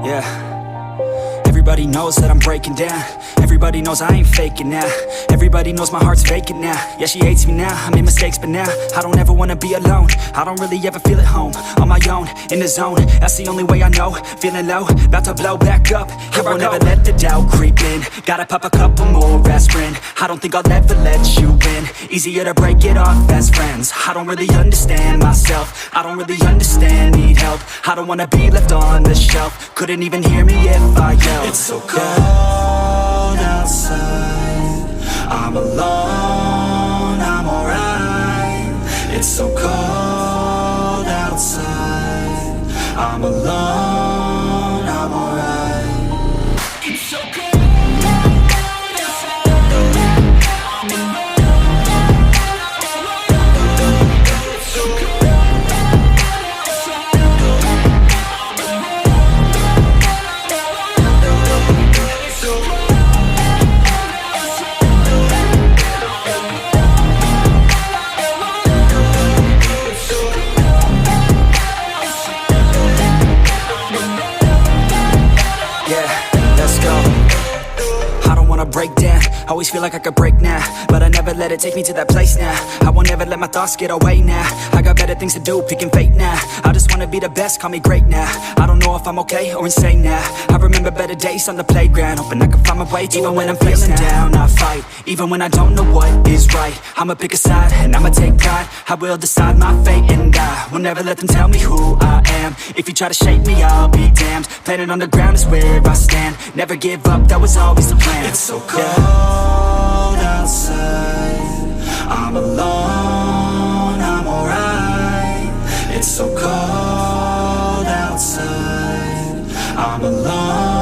Yeah, everybody knows that I'm breaking down. Everybody knows I ain't faking now. Everybody knows my heart's vacant now. Yeah, she hates me now, I made mistakes but now I don't ever wanna be alone. I don't really ever feel at home. On my own, in the zone, that's the only way I know. Feeling low, about to blow back up. Here I won't ever let the doubt creep in. Gotta pop a couple more aspirin. I don't think I'll ever let you in. Easier to break it off as friends. I don't really understand myself. I don't really understand, need help. I don't wanna be left on the shelf. Couldn't even hear me if I yelled. It's so cold outside, I'm alone, I'm alright. It's so cold outside, I'm alone, I'm alright. It's so cold outside, I'm alone, it's so cold outside, break down, always feel like I could break now, but I never let it take me to that place now. I won't ever let my thoughts get away now. I got better things to do, picking fate now. I just wanna be the best, call me great now. I don't know if I'm okay or insane now. I remember better days on the playground, hoping I can find my way to even when I'm feeling down, I fight. Even when I don't know what is right, I'ma pick a side and I'ma take pride. I will decide my fate and I will never let them tell me who I am. If you try to shape me, I'll be damned. Planet on the ground is where I stand. Never give up, that was always the plan. It's so cold outside, I'm alone, I'm alright. It's so cold outside, I'm alone.